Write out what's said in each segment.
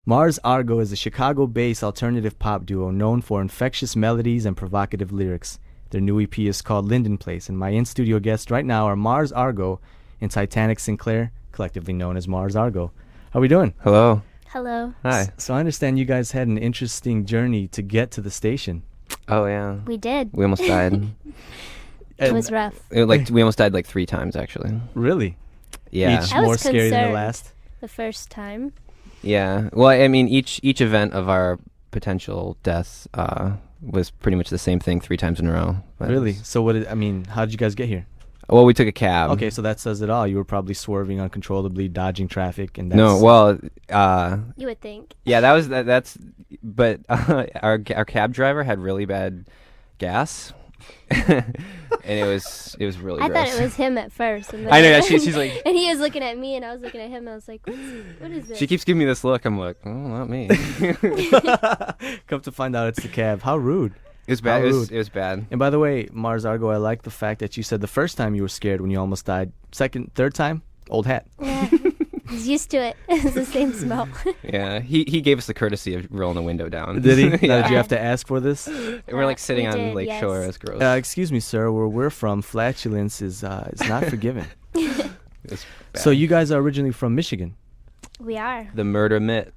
Mars Argo is a Chicago-based alternative pop duo known for infectious melodies and provocative lyrics. Their new EP is called Linden Place, and my in-studio guests right now are Mars Argo and Titanic Sinclair, collectively known as Mars Argo. How are we doing? Hello. Hello. Hi. So I understand you guys had an interesting journey to get to the station. Oh, yeah. We did. We almost died. It was rough. We almost died like 3 times, actually. Really? Yeah. Each I was more scary than the concerned. last? The first time. Yeah. Well, I mean, each event of our potential deaths was pretty much the same thing 3 times in a row. But Really? So how did you guys get here? Well, we took a cab. Okay, so that says it all. You were probably swerving uncontrollably, dodging traffic, and that's... No, well, You would think. yeah, but our cab driver had really bad gas. And it was really I gross. thought it was him at first. And then I know, yeah, she's like... And he was looking at me, and I was looking at him, and I was like, what is this? She keeps giving me this look. I'm like, oh, not me. Come to find out it's the cab. How rude. It was bad. How It rude. was bad. And by the way, Mars Argo, I like the fact that you said the first time you were scared when you almost died. Second, third time, old hat. Yeah. He's used to it. It's the same smell. Yeah, he gave us the courtesy of rolling the window down. Did he? Now, Yeah. did you have to ask for this? And we're like sitting We on did, Lake yes. Shore. It's gross. Excuse me, sir. Where we're from, flatulence is not forgiven. It's bad. So you guys are originally from Michigan. We are. The murder myth.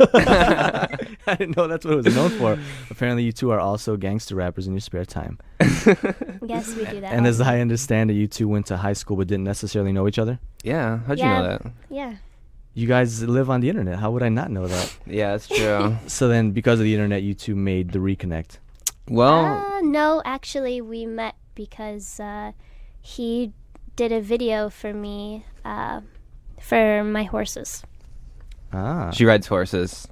I didn't know that's what it was known for. Apparently, you two are also gangster rappers in your spare time. Yes, we do that. And as also. I understand it, you two went to high school but didn't necessarily know each other. Yeah, how'd you Yeah. know that? Yeah. You guys live on the internet. How would I not know that? Yeah, that's true. So then, because of the internet, you two made the reconnect. Well, No, actually, we met because he did a video for me for my horses. Ah. she rides horses,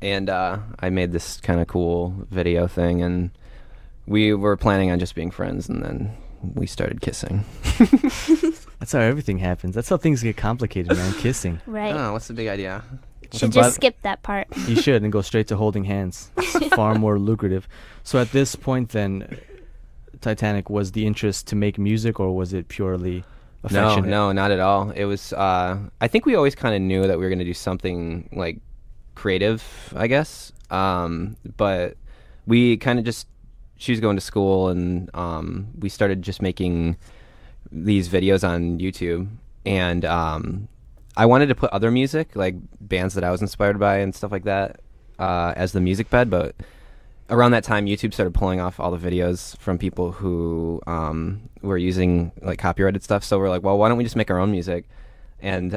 and I made this kind of cool video thing, and we were planning on just being friends, and then we started kissing. That's how everything happens. That's how things get complicated, man. Kissing. Right. Oh, what's the big idea? Should But- just skip that part. You should and go straight to holding hands. It's far more lucrative. So at this point, then, Titanic, was the interest to make music, or was it purely affectionate? No, not at all. It was. I think we always kind of knew that we were going to do something like creative, I guess. But we kind of just. She was going to school, and we started just making these videos on YouTube. And I wanted to put other music, like bands that I was inspired by and stuff like that, as the music bed. But around that time, YouTube started pulling off all the videos from people who were using like copyrighted stuff. So we're like, well, why don't we just make our own music? And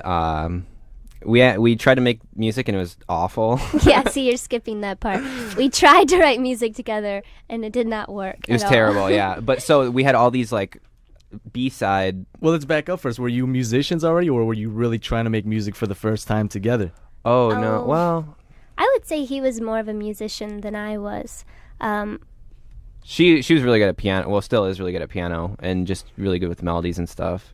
we tried to make music, and it was awful. Yeah, see, you're skipping that part. We tried to write music together, and it did not work. It was at all. terrible, yeah. But so we had all these like B-side. Well, let's back up first. Were you musicians already, or were you really trying to make music for the first time together? Oh no, Oh. well, I would say he was more of a musician than I was. she was really good at piano. Well, still is really good at piano, and just really good with melodies and stuff.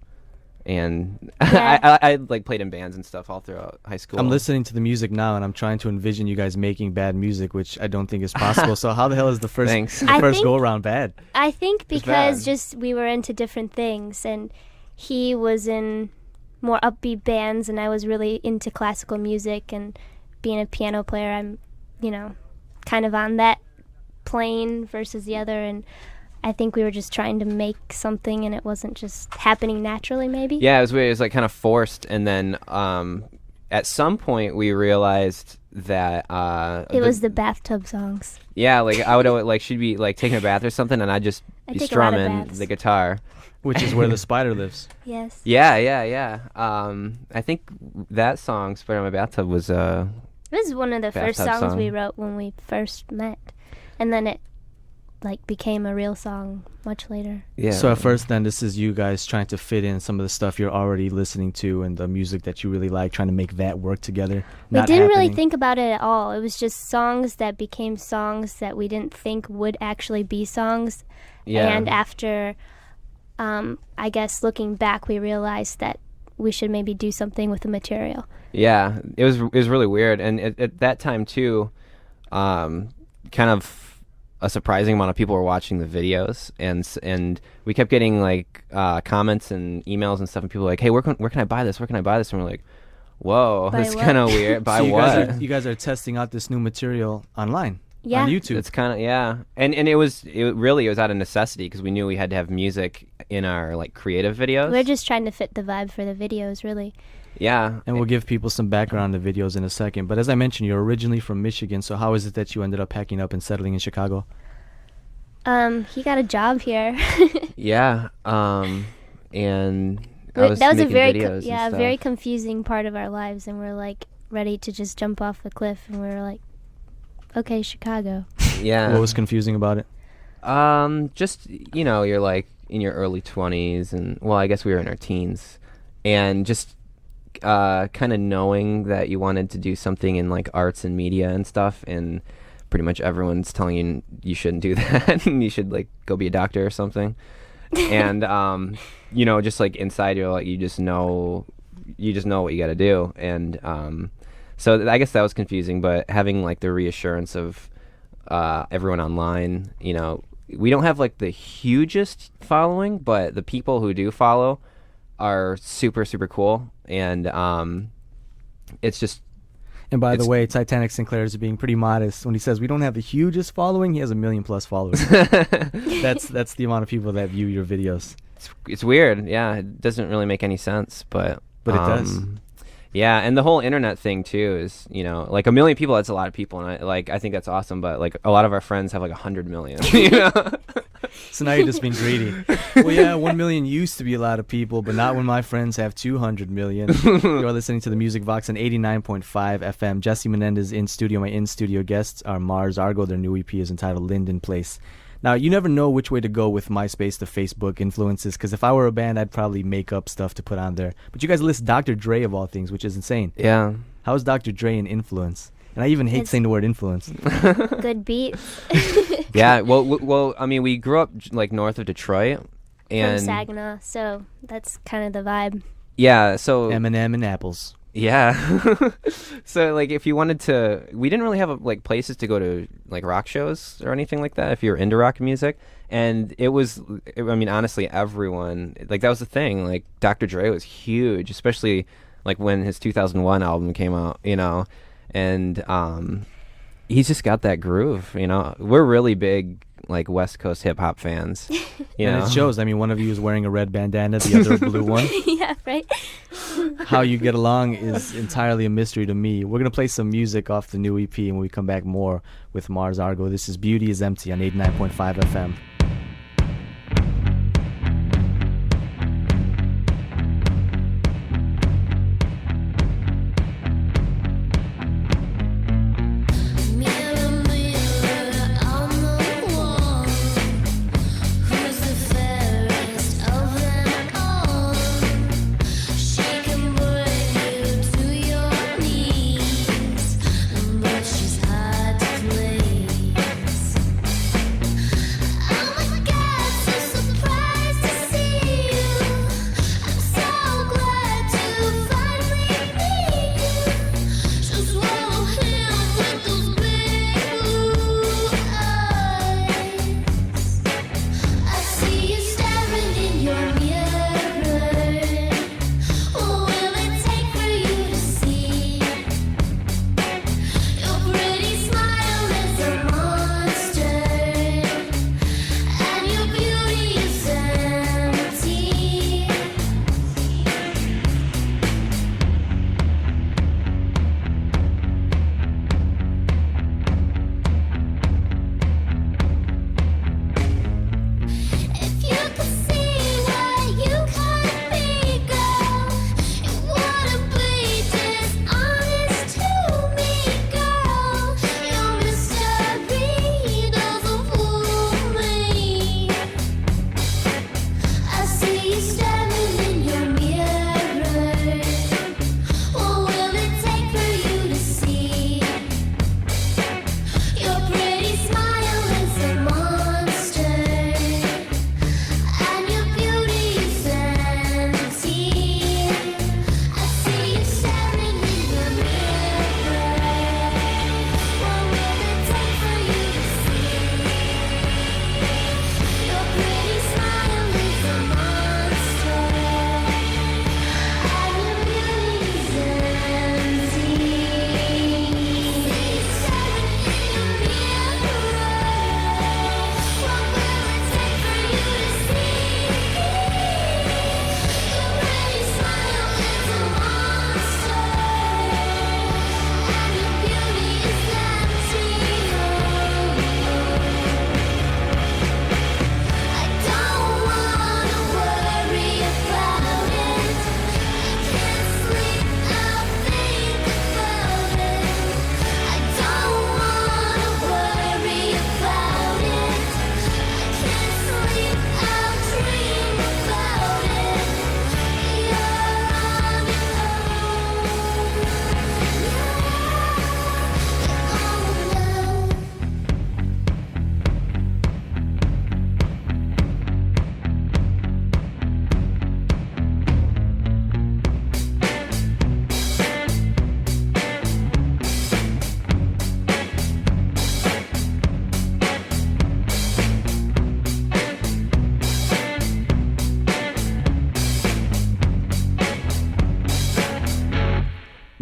And Yeah. I like played in bands and stuff all throughout high school. I'm listening to the music now, and I'm trying to envision you guys making bad music, which I don't think is possible. So how the hell is the first Thanks. I think- go-around bad? I think It's because bad. just we were into different things, and he was in more upbeat bands, and I was really into classical music, and being a piano player, I'm, kind of on that plane versus the other, and I think we were just trying to make something, and it wasn't just happening naturally, maybe. Yeah, it was weird. It was like kind of forced, and then at some point we realized that It was the bathtub songs. yeah, like I would like she'd be like taking a bath or something, and I'd just I be take a lot of strumming baths. the guitar. Which is where the spider lives. Yes. Yeah. I think that song, "Spider in My Bathtub," was It was one of the first Bathtub songs we song. wrote when we first met, and then it became a real song much later. yeah. So at first, then, this is you guys trying to fit in some of the stuff you're already listening to and the music that you really like, trying to make that work together. We Not didn't really happening. think about it at all. It was just songs that became songs that we didn't think would actually be songs. yeah. And after, I guess looking back, we realized that we should maybe do something with the material. Yeah, it was really weird, and at that time too, kind of a surprising amount of people were watching the videos, and we kept getting like comments and emails and stuff, and people were like, "Hey, where can I buy this? Where can I buy this?" And we're like, Whoa, By that's what? kind of weird. By So you what? guys you guys are testing out this new material online Yeah. on YouTube. It's kind of and it was out of necessity because we knew we had to have music in our like creative videos. We're just trying to fit the vibe for the videos, really. Yeah, And we'll give people some background on the videos in a second. But as I mentioned, you're originally from Michigan, so how is it that you ended up packing up and settling in Chicago? He got a job here. yeah. And I was that was a making very videos and stuff. very confusing part of our lives, and we're like ready to just jump off the cliff, and we're like, okay, Chicago. Yeah. What was confusing about it? Just you're like in your early 20s, and well, I guess we were in our teens, and just kind of knowing that you wanted to do something in like arts and media and stuff, and pretty much everyone's telling you you shouldn't do that, and you should like go be a doctor or something, and just like inside you're like you just know what you got to do, and so I guess that was confusing, but having like the reassurance of everyone online, we don't have like the hugest following, but the people who do follow are super, super cool. And it's just... And by the way, Titanic Sinclair is being pretty modest when he says we don't have the hugest following. He has 1 million+ followers. That's the amount of people that view your videos. It's weird. Yeah, it doesn't really make any sense, but it does. Yeah, and the whole internet thing too is, like 1 million people, that's a lot of people, and I think that's awesome, but like a lot of our friends have like 100 million, So now you're just being greedy. Well, yeah, 1 million used to be a lot of people, but not when my friends have 200 million. You're listening to the Music Box on 89.5 FM. Jesse Menendez in studio. My in-studio guests are Mars Argo. Their new EP is entitled Linden Place. Now, you never know which way to go with MySpace to Facebook influences, because if I were a band, I'd probably make up stuff to put on there. But you guys list Dr. Dre of all things, which is insane. Yeah. How is Dr. Dre an influence? And I even hate saying the word influence. Good beats. Yeah, well, I mean, we grew up like north of Detroit, and From Saginaw, so that's kind of the vibe. yeah, so Eminem and apples. yeah, so like if you wanted to, we didn't really have like places to go to like rock shows or anything like that if you're into rock music, and I mean, honestly, everyone, like that was the thing. Like Dr. Dre was huge, especially like when his 2001 album came out, and he's just got that groove. We're really big like West Coast hip hop fans. And it shows. I mean, one of you is wearing a red bandana, the other a blue one. Yeah, right? How you get along is entirely a mystery to me. We're going to play some music off the new EP, and when we come back, more with Mars Argo. This is Beauty is Empty on 89.5 FM. She's hard to place.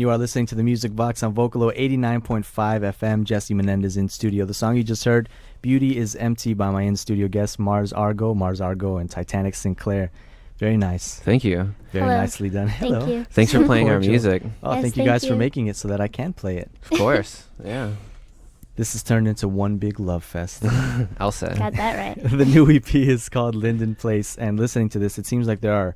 you are listening to the Music Box on Vocalo 89.5 FM. Jesse Menendez in studio. The song you just heard, Beauty is Empty, by my in-studio guests, Mars Argo, and Titanic Sinclair. Very nice. Thank you. Very Hello. nicely done. Hello. Thank you. Thanks for playing our Cordial. music. Oh, Yes, thank you thank guys for you. making it so that I can play it. Of course. Yeah. This has turned into one big love fest. I'll say. Got that right. The new EP is called Linden Place, and listening to this, it seems like there are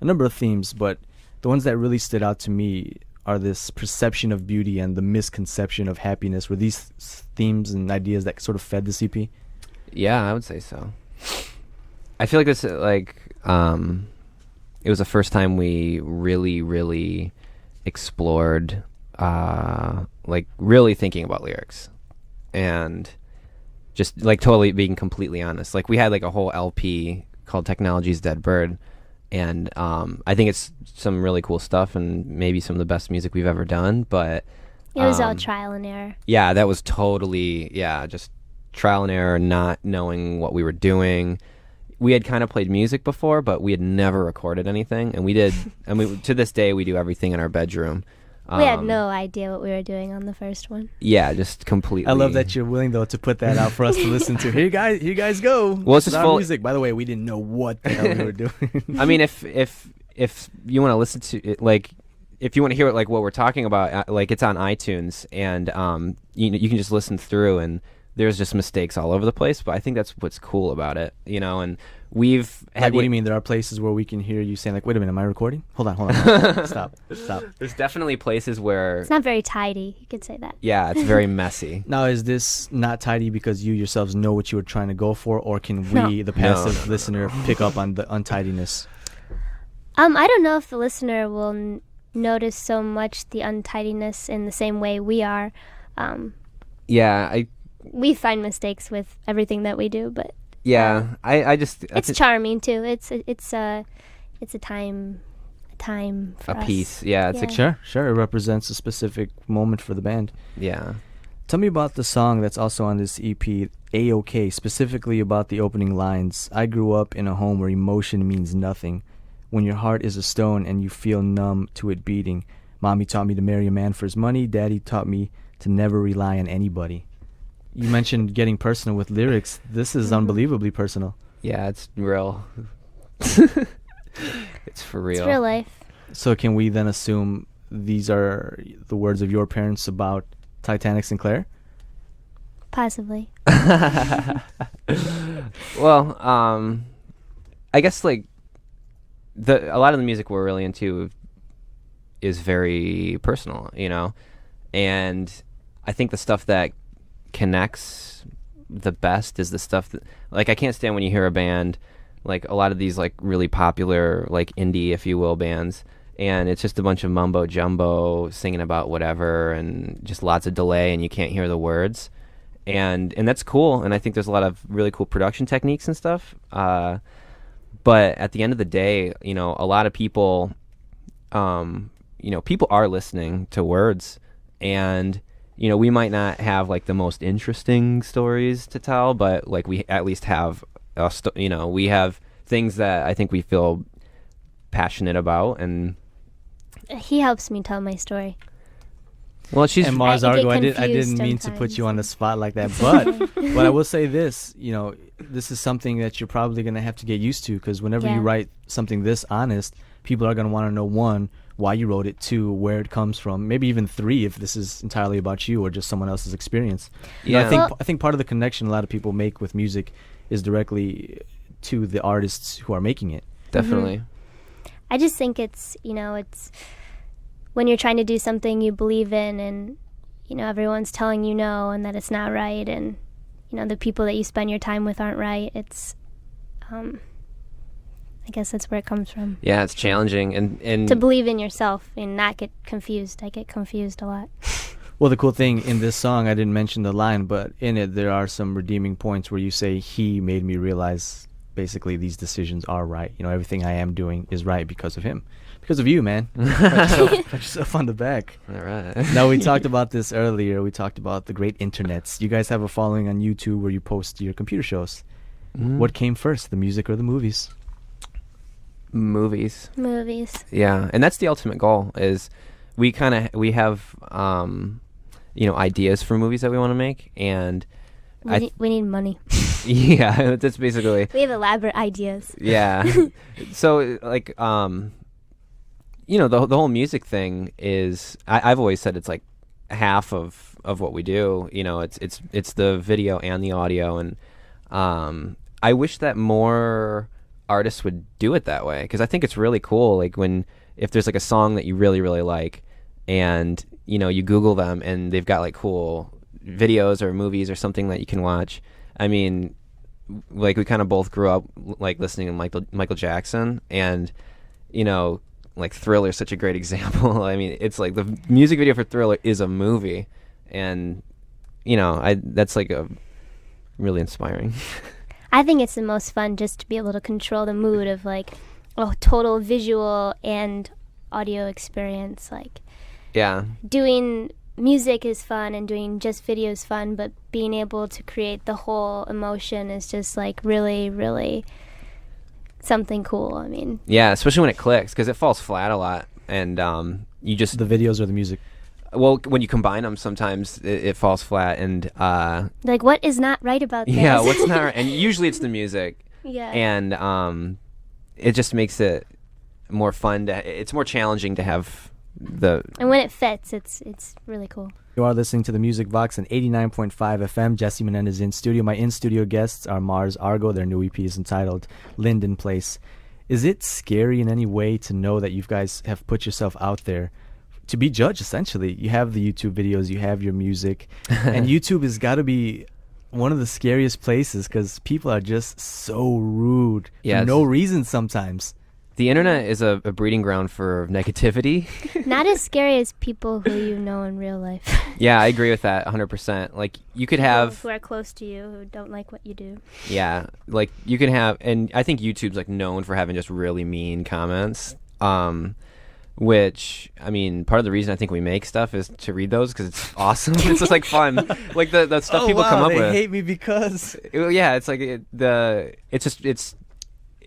a number of themes, but the ones that really stood out to me are this perception of beauty and the misconception of happiness. Were these themes and ideas that sort of fed this EP? Yeah, I would say so. I feel like this, it was the first time we really, really explored, really thinking about lyrics, and just totally being completely honest. We had a whole LP called Technology's Dead Bird, and I think it's some really cool stuff and maybe some of the best music we've ever done. But It was all trial and error. yeah, that was totally just trial and error, not knowing what we were doing. We had kind of played music before, but we had never recorded anything, and we did. To this day, we do everything in our bedroom. We had no idea what we were doing on the first one. Yeah, just completely. I love that you're willing, though, to put that out for us to listen to. Here you guys go. Well, it's This is just our full- music. By the way, we didn't know what the hell we were doing. I mean, if you want to listen to it, if you want to hear what we're talking about, it's on iTunes, and you can just listen through, and there's just mistakes all over the place. But I think that's what's cool about it, and we've had. What do you mean? There are places where we can hear you saying, wait a minute, am I recording? Hold on. Stop. There's definitely places where It's not very tidy. You could say that. yeah, it's very messy. Now, is this not tidy because you yourselves know what you were trying to go for, or can No. we, the passive listener, pick up on the untidiness? I don't know if the listener will notice so much the untidiness in the same way we are. Yeah, We find mistakes with everything that we do, but I just it's charming too. It's a time for a us. piece. Yeah, it's Yeah. Sure. It represents a specific moment for the band. yeah. Tell me about the song that's also on this EP, A-OK, specifically about the opening lines. I grew up in a home where emotion means nothing. When your heart is a stone and you feel numb to it beating. Mommy taught me to marry a man for his money. Daddy taught me to never rely on anybody. You mentioned getting personal with lyrics. This is unbelievably personal. Yeah, it's real. It's for real. It's real life. So can we then assume these are the words of your parents about Titanic Sinclair? Possibly. Well, I guess a lot of the music we're really into is very personal, and I think the stuff that connects the best is the stuff that I can't stand when you hear a band a lot of these really popular indie, if you will, bands, and it's just a bunch of mumbo jumbo singing about whatever and just lots of delay and you can't hear the words, and that's cool, and I think there's a lot of really cool production techniques and stuff, but at the end of the day, a lot of people people are listening to words, and we might not have the most interesting stories to tell, but we at least have we have things that I think we feel passionate about, and He helps me tell my story. well, she's And Mars I get Argo, I confused didn't mean to put sometimes. you on the spot like that, but I will say this, this is something that you're probably going to have to get used to, because whenever Yeah. you write something this honest, people are going to want to know, one, why you wrote it, two, where it comes from, maybe even three, if this is entirely about you or just someone else's experience. yeah. I think part of the connection a lot of people make with music is directly to the artists who are making it. Definitely. I just think it's when you're trying to do something you believe in, and everyone's telling you no and that it's not right, and the people that you spend your time with aren't right. It's I guess that's where it comes from. Yeah, it's challenging, and To believe in yourself and not get confused. I get confused a lot. Well, the cool thing in this song, I didn't mention the line, but in it there are some redeeming points where you say, he made me realize basically these decisions are right. Everything I am doing is right because of him. Because of you, man. Pat yourself on the back. all right. Now, we talked about this earlier. We talked about the great internets. You guys have a following on YouTube where you post your computer shows. What came first, the music or the movies? Movies. Movies. Yeah, and that's the ultimate goal, is we have ideas for movies that we want to make, and we need money. yeah, that's basically. We have elaborate ideas. Yeah. So like the whole music thing is I've always said it's like half of what we do. It's the video and the audio, and I wish that more artists would do it that way, because I think it's really cool. Like if there's like a song that you really really like, and you Google them and they've got like cool videos or movies or something that you can watch. I mean, like we kind of both grew up like listening to Michael Jackson, and like Thriller is such a great example. I mean, it's like the music video for Thriller is a movie, and that's like a really inspiring. I think it's the most fun just to be able to control the mood of like a total visual and audio experience. Like, yeah, doing music is fun and doing just video is fun, but being able to create the whole emotion is just like really, really something cool. I mean, yeah, especially when it clicks, because it falls flat a lot, and you just The videos or the music? Well, when you combine them, sometimes it falls flat, and like, what is not right about this? yeah, what's not right? And usually it's the music. Yeah. And it just makes it more fun it's more challenging to have and when it fits, it's really cool. You are listening to the Music Box on 89.5 FM. Jesse Menendez in studio. My in-studio guests are Mars Argo. Their new EP is entitled Linden Place. Is it scary in any way to know that you guys have put yourself out there to be judged, essentially? You have the YouTube videos, you have your music, and YouTube has got to be one of the scariest places because people are just so rude for no reason sometimes. The internet is a breeding ground for negativity. Not as scary as people who you know in real life. Yeah, I agree with that 100%. Like, you could have... who are close to you, who don't like what you do. Yeah, like, you can have... And I think YouTube's, like, known for having just really mean comments. Which, I mean, part of the reason I think we make stuff is to read those, because it's awesome. It's just, like, fun. Like, the stuff people come up with. They hate me because... Yeah, it's like...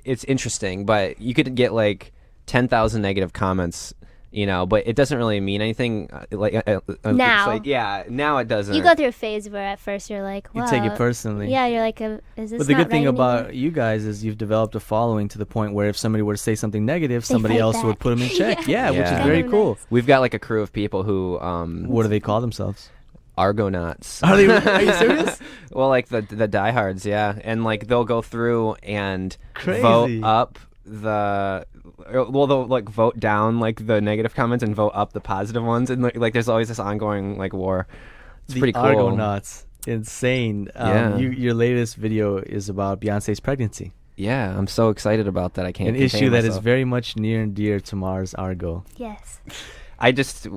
It's interesting, but you could get like 10,000 negative comments, but it doesn't really mean anything. Now, it's like, yeah, now it doesn't. You go through a phase where at first you're like, wow. You take it personally. Yeah, you're like, is this But the not good thing right about anymore? you guys is you've developed a following to the point where if somebody were to say something negative, somebody fight else back. would put them in check. Yeah. Which is Yeah. very Kind of cool. nice. We've got like a crew of people who What do they call themselves? Argonauts. Are you serious? Well, like the diehards, yeah, and like they'll go through and Crazy. vote up they'll like vote down like the negative comments and vote up the positive ones, and like there's always this ongoing like war. It's The pretty cool. Argonauts. Insane. Yeah. Your latest video is about Beyonce's pregnancy. Yeah, I'm so excited about that. I can't. An contain issue that is myself. very much near and dear to Mars Argo. Yes.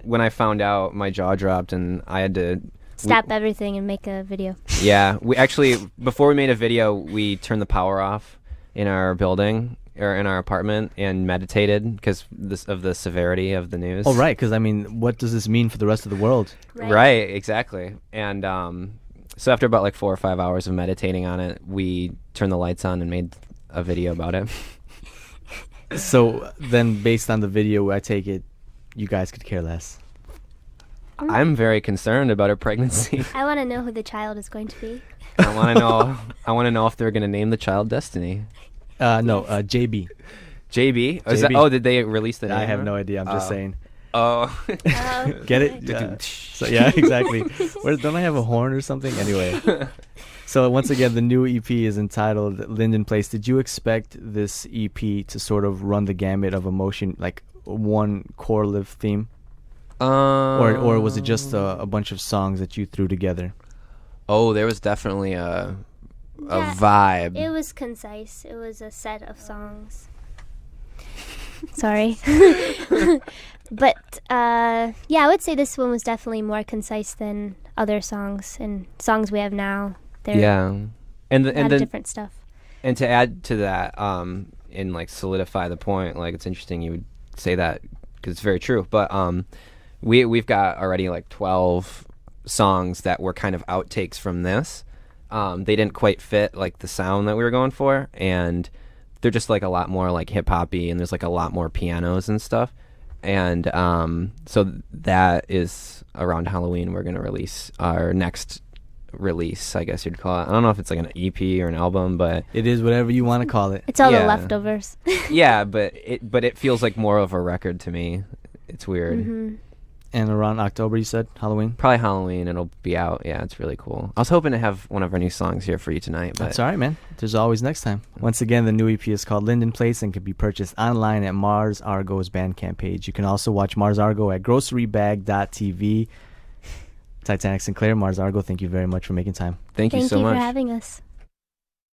When I found out, my jaw dropped, and I had to Stop everything and make a video. Yeah, we actually, before we made a video, we turned the power off in our building or in our apartment and meditated because of the severity of the news. Oh, right, because, I mean, what does this mean for the rest of the world? Right, exactly. And so after about like 4 or 5 hours of meditating on it, we turned the lights on and made a video about it. So then, based on the video, I take it you guys could care less. I'm very concerned about her pregnancy. I want to know who the child is going to be. I want to know if they're going to name the child Destiny. No, JB. JB? Oh, JB. Did they release the name? I have no idea. I'm just saying. Oh. Get it? Yeah. So, yeah, exactly. Don't I have a horn or something? Anyway. So once again, the new EP is entitled Linden Place. Did you expect this EP to sort of run the gamut of emotion, like one core live theme? Or was it just a bunch of songs that you threw together? Oh, there was definitely a vibe. It was concise. It was a set of songs. Sorry. But, I would say this one was definitely more concise than other songs and songs we have now. They're And a lot of different stuff. And to add to that, and like solidify the point, like it's interesting you would say that because it's very true. But we've got already like 12 songs that were kind of outtakes from this. They didn't quite fit like the sound that we were going for, and they're just like a lot more like hip hoppy, and there's like a lot more pianos and stuff. And so that is around Halloween. We're gonna release our next release, I guess you'd call it. I don't know if it's like an EP or an album, but It is whatever you want to call it. It's all Yeah. the leftovers. yeah, but it feels like more of a record to me. It's weird. Mm-hmm. And around October, you said Halloween. Probably Halloween. It'll be out. Yeah, it's really cool. I was hoping to have one of our new songs here for you tonight, but That's all right, man. There's always next time. Once again, the new EP is called Linden Place and can be purchased online at Mars Argo's Bandcamp page. You can also watch Mars Argo at grocerybag.tv. Titanic Sinclair, Mars Argo, thank you very much for making time. thank you Thank so you much. for having us.